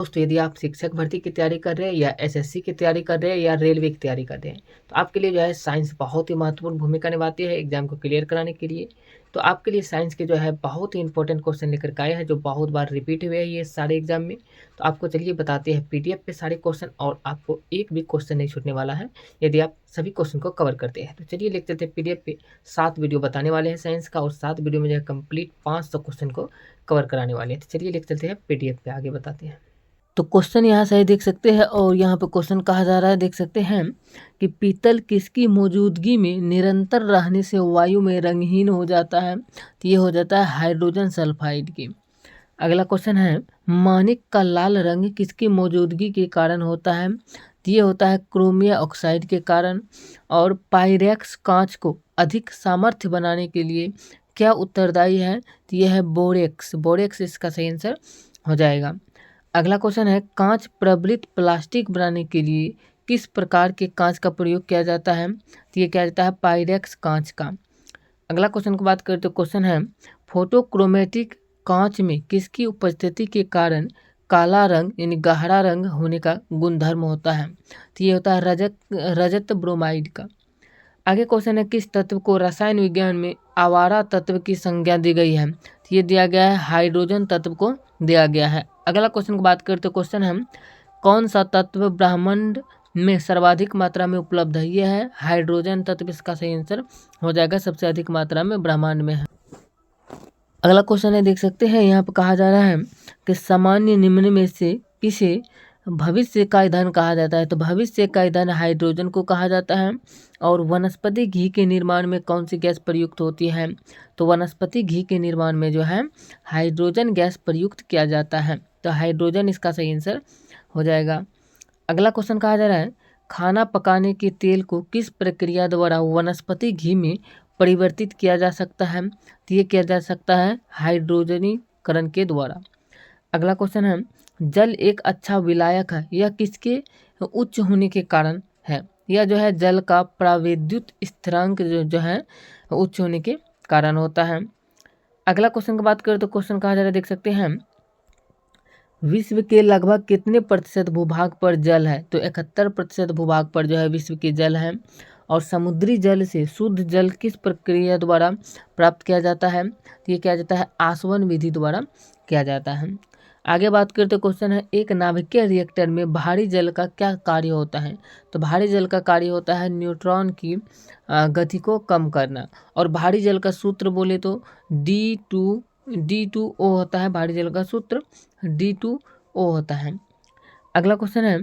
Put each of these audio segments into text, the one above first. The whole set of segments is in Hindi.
दोस्तों यदि आप शिक्षक भर्ती की तैयारी कर रहे हैं या एसएससी की तैयारी कर रहे हैं या रेलवे की तैयारी कर रहे हैं तो आपके लिए जो है साइंस बहुत ही महत्वपूर्ण भूमिका निभाती है एग्जाम को क्लियर कराने के लिए। तो आपके लिए साइंस के जो है बहुत ही इंपॉर्टेंट क्वेश्चन लेकर के आए हैं जो बहुत बार रिपीट हुए हैं ये सारे एग्जाम में। तो आपको चलिए बताते हैं पीडीएफ पे सारे क्वेश्चन और आपको एक भी क्वेश्चन नहीं छूटने वाला है यदि आप सभी क्वेश्चन को कवर करते हैं। तो चलिए लेकर चलते हैं पीडीएफ पे 7 वीडियो बताने वाले हैं साइंस का और 7 वीडियो में जो है कंप्लीट 500 क्वेश्चन को कवर कराने वाले हैं। तो चलिए लेकर चलते हैं पीडीएफ पे आगे बताते हैं। तो क्वेश्चन यहाँ से देख सकते हैं और यहाँ पे क्वेश्चन कहा जा रहा है देख सकते हैं कि पीतल किसकी मौजूदगी में निरंतर रहने से वायु में रंगहीन हो जाता है। तो ये हो जाता है हाइड्रोजन सल्फाइड की। अगला क्वेश्चन है माणिक का लाल रंग किसकी मौजूदगी के कारण होता है। तो ये होता है क्रोमियम ऑक्साइड के कारण। और पायरेक्स कांच को अधिक सामर्थ्य बनाने के लिए क्या उत्तरदायी है। तो ये है बोरेक्स। बोरेक्स इसका सही आंसर हो जाएगा। अगला क्वेश्चन है कांच प्रबलित प्लास्टिक बनाने के लिए किस प्रकार के कांच का प्रयोग किया जाता है। तो ये किया जाता है पायरेक्स कांच का। अगला क्वेश्चन की बात करें तो क्वेश्चन है फोटोक्रोमेटिक कांच में किसकी उपस्थिति के कारण काला रंग यानी गहरा रंग होने का गुणधर्म होता है। तो ये होता है रजत ब्रोमाइड का। आगे क्वेश्चन है किस तत्व को रसायन विज्ञान में आवारा तत्व की संज्ञा दी गई है। तो ये दिया गया है हाइड्रोजन तत्व को दिया गया है। अगला क्वेश्चन की बात करते क्वेश्चन है कौन सा तत्व ब्रह्मांड में सर्वाधिक मात्रा में उपलब्ध है। ये है हाइड्रोजन तत्व। इसका सही आंसर हो जाएगा सबसे अधिक मात्रा में ब्रह्मांड में है। अगला क्वेश्चन है देख सकते हैं यहाँ पर कहा जा रहा है कि सामान्य निम्न में से किसे भविष्य का ईंधन कहा जाता है। तो भविष्य का ईंधन हाइड्रोजन को कहा जाता है। और वनस्पति घी के निर्माण में कौन सी गैस प्रयुक्त होती है। तो वनस्पति घी के निर्माण में जो है हाइड्रोजन गैस प्रयुक्त किया जाता है। तो हाइड्रोजन इसका सही आंसर हो जाएगा। अगला क्वेश्चन कहा जा रहा है खाना पकाने के तेल को किस प्रक्रिया द्वारा वनस्पति घी में परिवर्तित किया जा सकता है। तो ये किया जा सकता है हाइड्रोजनीकरण के द्वारा। अगला क्वेश्चन है जल एक अच्छा विलायक है यह किसके उच्च होने के कारण है। यह जो है जल का प्रावैद्युत स्थिरांक जो है उच्च होने के कारण होता है। अगला क्वेश्चन की बात करें तो क्वेश्चन कहा जा रहा है देख सकते हैं विश्व के लगभग कितने प्रतिशत भूभाग पर जल है। तो 71% भूभाग पर जो है विश्व के जल है। और समुद्री जल से शुद्ध जल किस प्रक्रिया द्वारा प्राप्त किया जाता है। तो ये किया जाता है आसवन विधि द्वारा किया जाता है। आगे बात करते क्वेश्चन है एक नाभिकीय रिएक्टर में भारी जल का क्या कार्य होता है। तो भारी जल का कार्य होता है न्यूट्रॉन की गति को कम करना। और भारी जल का सूत्र बोले तो D2O होता है। भारी जल का सूत्र D2O होता है। अगला क्वेश्चन है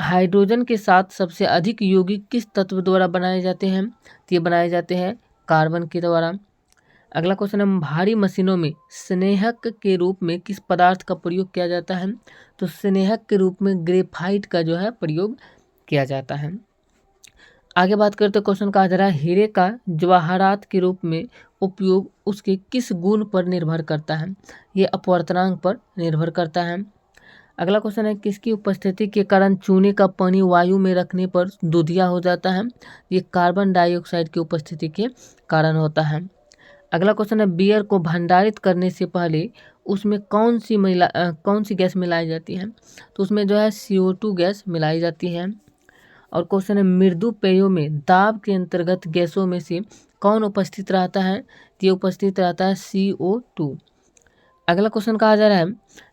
हाइड्रोजन के साथ सबसे अधिक यौगिक किस तत्व द्वारा बनाए जाते हैं। तो ये बनाए जाते हैं कार्बन के द्वारा। अगला क्वेश्चन है भारी मशीनों में स्नेहक के रूप में किस पदार्थ का प्रयोग किया जाता है। तो स्नेहक के रूप में ग्रेफाइट का जो है प्रयोग किया जाता है। आगे बात करते क्वेश्चन कहा जा रहा है हीरे का जवाहरात के रूप में उपयोग उसके किस गुण पर निर्भर करता है। ये अपवर्तनांक पर निर्भर करता है। अगला क्वेश्चन है किसकी उपस्थिति के कारण चूने का पानी वायु में रखने पर दूधिया हो जाता है। ये कार्बन डाइऑक्साइड की उपस्थिति के कारण होता है। अगला क्वेश्चन है बियर को भंडारित करने से पहले उसमें कौन सी गैस मिलाई जाती है। तो उसमें जो है CO2 गैस मिलाई जाती है। और क्वेश्चन है मृदु पेयों में दाब के अंतर्गत गैसों में से कौन उपस्थित रहता है। तो ये उपस्थित रहता है CO2। अगला क्वेश्चन कहा जा रहा है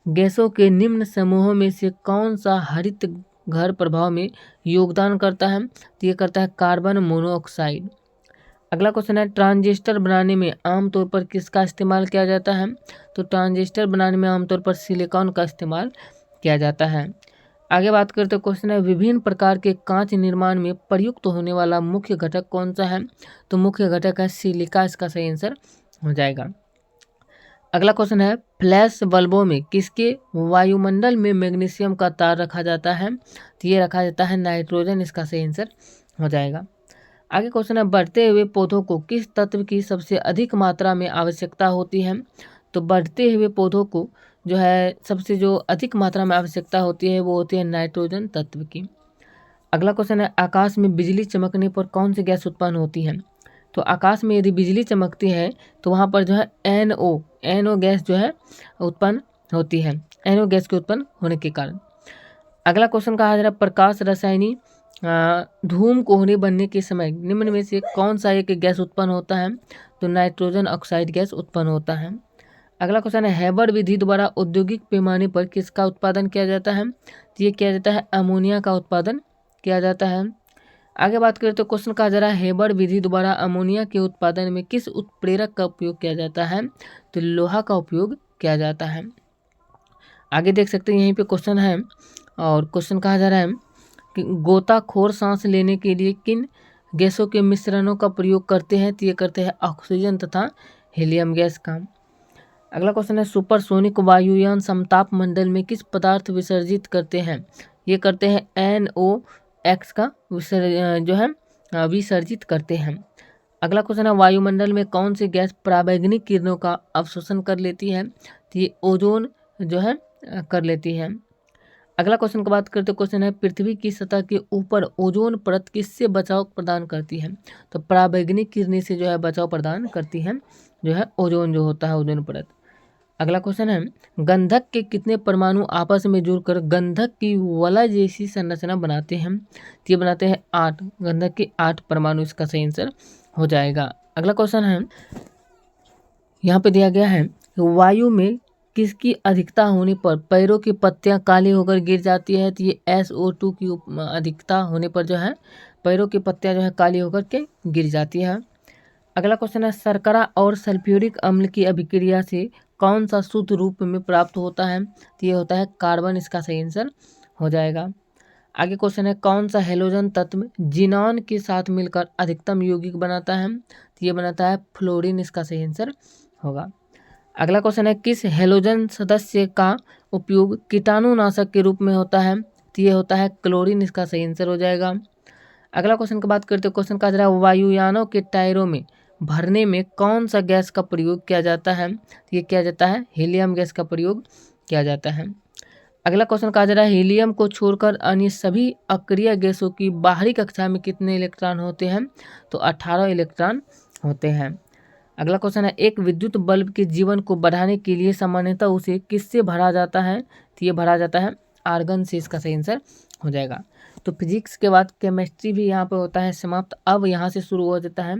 गैसों के निम्न समूहों में से कौन सा हरित घर प्रभाव में योगदान करता है। तो ये करता है कार्बन मोनोऑक्साइड। अगला क्वेश्चन है ट्रांजिस्टर बनाने में आमतौर पर किसका इस्तेमाल किया जाता है। तो ट्रांजिस्टर बनाने में आमतौर पर सिलिकॉन का इस्तेमाल किया जाता है। आगे बात करते हैं क्वेश्चन है विभिन्न प्रकार के कांच निर्माण में प्रयुक्त होने वाला मुख्य घटक कौन सा है। तो मुख्य घटक है सिलिका। इसका सही आंसर हो जाएगा। अगला क्वेश्चन है फ्लैश बल्बों में किसके वायुमंडल में मैग्नीशियम का तार रखा जाता है। तो ये रखा जाता है नाइट्रोजन। इसका सही आंसर हो जाएगा। आगे क्वेश्चन है बढ़ते हुए पौधों को किस तत्व की सबसे अधिक मात्रा में आवश्यकता होती है। तो बढ़ते हुए पौधों को जो है सबसे जो अधिक मात्रा में आवश्यकता होती है वो होती है नाइट्रोजन तत्व की। अगला क्वेश्चन है आकाश में बिजली चमकने पर कौन सी गैस उत्पन्न होती है। तो आकाश में यदि बिजली चमकती है तो वहाँ पर जो है NO गैस जो है उत्पन्न होती है। NO गैस के उत्पन्न होने के कारण। अगला क्वेश्चन कहा जा रहा है प्रकाश रसायनी धूम कोहरे बनने के समय निम्न में से कौन सा एक गैस उत्पन्न होता है? तो नाइट्रोजन ऑक्साइड गैस उत्पन्न होता है। अगला क्वेश्चन है हैबर विधि द्वारा औद्योगिक पैमाने पर किसका उत्पादन किया जाता है? तो ये किया जाता है अमोनिया का उत्पादन किया जाता है। आगे बात करें तो क्वेश्चन कहा जा रहा है हैबर विधि द्वारा अमोनिया के उत्पादन में किस उत्प्रेरक का उपयोग किया जाता है? तो लोहा का उपयोग किया जाता है। आगे देख सकते हैं यहीं पे क्वेश्चन है और क्वेश्चन कहा जा रहा है कि गोताखोर सांस लेने के लिए किन गैसों के मिश्रणों का प्रयोग करते हैं? तो ये करते हैं ऑक्सीजन तथा हीलियम गैस का। अगला क्वेश्चन है सुपरसोनिक वायुयान समताप मंडल में किस पदार्थ विसर्जित करते हैं? ये करते हैं NOx का विसर्जित करते हैं। अगला क्वेश्चन है वायुमंडल में कौन सी गैस पराबैंगनी किरणों का अवशोषण कर लेती है? तो ये ओजोन कर लेती है। अगला क्वेश्चन की बात करते क्वेश्चन है पृथ्वी की सतह के ऊपर ओजोन परत किससे बचाव प्रदान करती है? तो पराबैंगनी किरणें से बचाव प्रदान करती है ओजोन होता है ओजोन परत। अगला क्वेश्चन है गंधक के कितने परमाणु आपस में जुड़कर गंधक की वलय जैसी संरचना बनाते हैं? तो ये बनाते हैं 8। गंधक के 8 परमाणु इसका सही आंसर हो जाएगा। अगला क्वेश्चन है यहाँ पे दिया गया है वायु में किसकी अधिकता होने पर पैरों की पत्तियां काली होकर गिर जाती है? तो ये SO2 की अधिकता होने पर पैरों की पत्तियां काली होकर के गिर जाती है। अगला क्वेश्चन है शर्करा और सल्फ्यूरिक अम्ल की अभिक्रिया से कौन सा शुद्ध रूप में प्राप्त होता है? तो ये होता है कार्बन, इसका सही आंसर हो जाएगा। आगे क्वेश्चन है कौन सा हेलोजन तत्व जिनॉन के साथ मिलकर अधिकतम यौगिक बनाता है? तो ये बनाता है फ्लोरीन, इसका सही आंसर होगा। अगला क्वेश्चन है किस हेलोजन सदस्य का उपयोग कीटाणुनाशक के रूप में होता है? तो ये होता है क्लोरीन, इसका सही आंसर हो जाएगा। अगला क्वेश्चन की बात करते हैं क्वेश्चन का जरा वायुयानों के टायरों में भरने में कौन सा गैस का प्रयोग किया जाता है? तो ये किया जाता है हीलियम गैस का प्रयोग किया जाता है। अगला क्वेश्चन कहा जा रहा है हीलियम को छोड़कर अन्य सभी अक्रिय गैसों की बाहरी कक्षा में कितने इलेक्ट्रॉन होते हैं? तो 18 इलेक्ट्रॉन होते हैं। अगला क्वेश्चन है एक विद्युत बल्ब के जीवन को बढ़ाने के लिए सामान्यतः उसे किससे भरा जाता है? तो ये भरा जाता है आर्गन से, इसका सही आंसर हो जाएगा। तो फिजिक्स के बाद केमिस्ट्री भी यहाँ पे होता है समाप्त। अब यहाँ से शुरू हो जाता है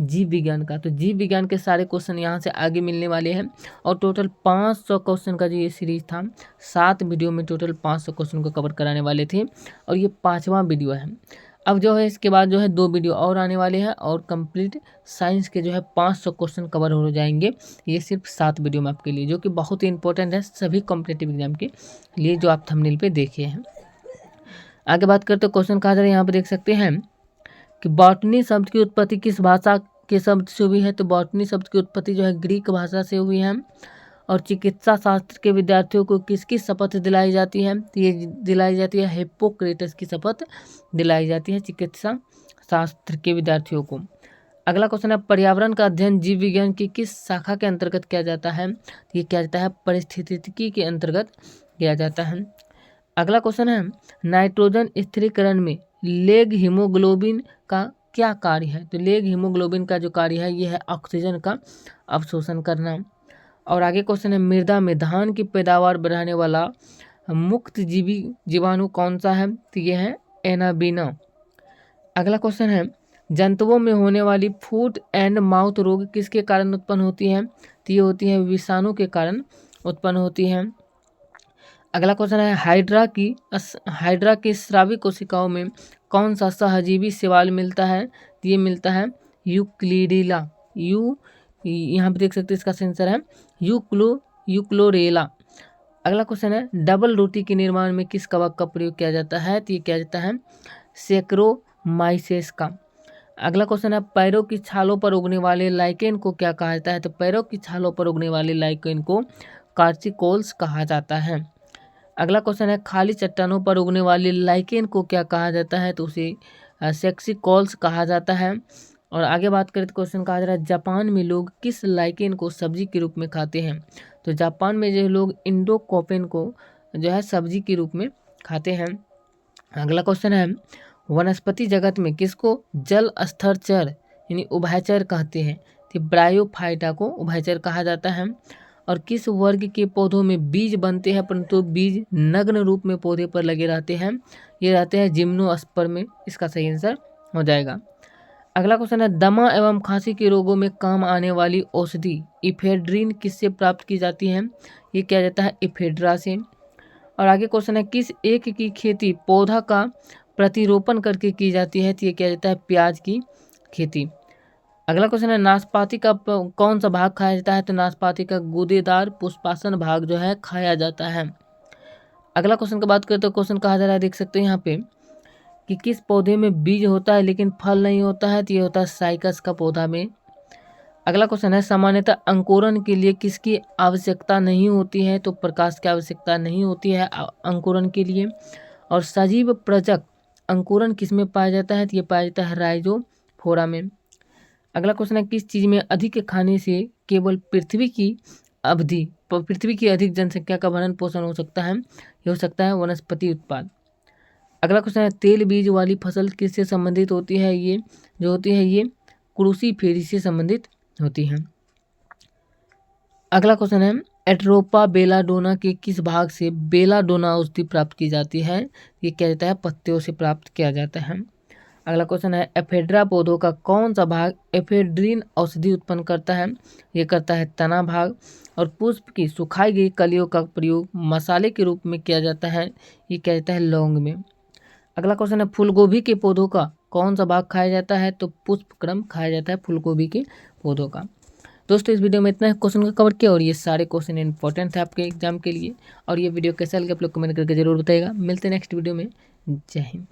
जीव विज्ञान का। तो जीव विज्ञान के सारे क्वेश्चन यहाँ से आगे मिलने वाले हैं और टोटल 500 क्वेश्चन का ये सीरीज था। 7 वीडियो में टोटल 500 क्वेश्चन को कवर कराने वाले थे और ये 5वां वीडियो है। अब इसके बाद 2 वीडियो और आने वाले हैं और कंप्लीट साइंस के 500 क्वेश्चन कवर हो जाएंगे। ये सिर्फ 7 वीडियो में आपके लिए, जो कि बहुत ही इंपॉर्टेंट है सभी कॉम्पिटिटिव एग्जाम के लिए, जो आप थंबनेल पे देखे हैं। आगे बात करते हैं क्वेश्चन कहा जा रहा है यहाँ पे देख सकते हैं कि बॉटनी शब्द की उत्पत्ति किस भाषा के शब्द से हुई है? तो बॉटनी शब्द की उत्पत्ति ग्रीक भाषा से हुई है। और चिकित्सा शास्त्र के विद्यार्थियों को किसकी शपथ दिलाई जाती है? तो ये दिलाई जाती है हिप्पोक्रेटस की शपथ दिलाई जाती है चिकित्सा शास्त्र के विद्यार्थियों को। अगला क्वेश्चन है पर्यावरण का अध्ययन जीव विज्ञान की किस शाखा के अंतर्गत किया जाता है? तो ये किया जाता है पारिस्थितिकी के अंतर्गत किया जाता है। अगला क्वेश्चन है नाइट्रोजन स्थिरीकरण में लेग हीमोग्लोबिन का क्या कार्य है? तो लेग हीमोग्लोबिन का जो कार्य है ये है ऑक्सीजन का अवशोषण करना। और आगे क्वेश्चन है मृदा में धान की पैदावार बढ़ाने वाला मुक्त जीवाणु कौन सा है? तो ये है एनाबीना। अगला क्वेश्चन है जंतुओं में होने वाली फुट एंड माउथ रोग किसके कारण उत्पन्न होती है? तो ये होती है विषाणु के कारण उत्पन्न होती है। अगला क्वेश्चन है हाइड्रा की स्रावी कोशिकाओं में कौन सा सहजीवी शैवाल मिलता है? तो ये मिलता है यूक्लिडिला। यहाँ पे देख सकते हैं इसका आंसर है यूक्लोरेला। अगला क्वेश्चन है डबल रोटी के निर्माण में किस कवक का प्रयोग किया जाता है? तो ये किया जाता है सेक्रोमाइसेस का। अगला क्वेश्चन है पैरों की छालों पर उगने वाले लाइकेन को क्या कहा जाता है? तो पैरों की छालों पर उगने वाले लाइकेन को कार्सिकोल्स कहा जाता है। अगला क्वेश्चन है खाली चट्टानों पर उगने वाले लाइकेन को क्या कहा जाता है? तो उसे सेक्सिकोल्स कहा जाता है। और आगे बात करें तो क्वेश्चन कहा जा रहा है जापान में लोग किस लाइकेन को सब्जी के रूप में खाते हैं? तो जापान में लोग इंडोकोपेन को सब्जी के रूप में खाते हैं। अगला क्वेश्चन है वनस्पति जगत में किसको जल स्थरचर यानी उभयचर कहते हैं? तो ब्रायोफाइटा को उभयचर कहा जाता है। और किस वर्ग के पौधों में बीज बनते हैं परंतु बीज नग्न रूप में पौधे पर लगे रहते हैं? ये रहते हैं जिम्नोस्पर्म में। इसका सही आंसर हो जाएगा। अगला क्वेश्चन है, दमा एवं खांसी के रोगों में काम आने वाली औषधि इफेड्रीन किससे प्राप्त की जाती है? ये किया जाता है इफेड्रा से। और आगे क्वेश्चन है, किस एक की खेती पौधा का प्रतिरोपण करके की जाती है? तो ये किया जाता है प्याज की खेती। अगला क्वेश्चन है, नाशपाती का कौन सा भाग खाया जाता है? तो नाशपाती का गूदेदार पुष्पासन भाग जो है खाया जाता है। अगला क्वेश्चन की बात करें तो क्वेश्चन कहा जा रहा है, देख सकते हैं यहाँ पे कि किस पौधे में बीज होता है लेकिन फल नहीं होता है? तो ये होता है साइकस का पौधा में। अगला क्वेश्चन है, सामान्यतः अंकुरण के लिए किसकी आवश्यकता नहीं होती है? तो प्रकाश की आवश्यकता नहीं होती है अंकुरण के लिए। और सजीव प्रजक अंकुरण किसमें पाया जाता है? तो ये पाया जाता है राइजोफोरा में। अगला क्वेश्चन है, किस चीज़ में अधिक खाने से केवल पृथ्वी की अधिक जनसंख्या का भरण पोषण हो सकता है? ये हो सकता है वनस्पति उत्पाद। अगला क्वेश्चन है, तेल बीज वाली फसल किससे संबंधित होती है? ये जो होती है ये क्रूसीफेरी से संबंधित होती है। अगला क्वेश्चन है, एट्रोपा बेलाडोना के किस भाग से बेलाडोना औषधि प्राप्त की जाती है? ये क्या जाता है पत्तियों से प्राप्त किया जाता है। अगला क्वेश्चन है, एफेड्रा पौधों का कौन सा भाग एफेड्रीन औषधि उत्पन्न करता है? ये करता है तना भाग। और पुष्प की सुखाई गई कलियों का प्रयोग मसाले के रूप में किया जाता है, ये किया जाता है लौंग में। अगला क्वेश्चन है, फूलगोभी के पौधों का कौन सा भाग खाया जाता है? तो पुष्पक्रम खाया जाता है फूलगोभी के पौधों का। दोस्तों इस वीडियो में इतना क्वेश्चन का कवर किया और ये सारे क्वेश्चन इंपॉर्टेंट है आपके एग्जाम के लिए। और ये वीडियो कैसा लगे आप लोग कमेंट करके जरूर बताइएगा। मिलते हैं नेक्स्ट वीडियो में। जय हिंद।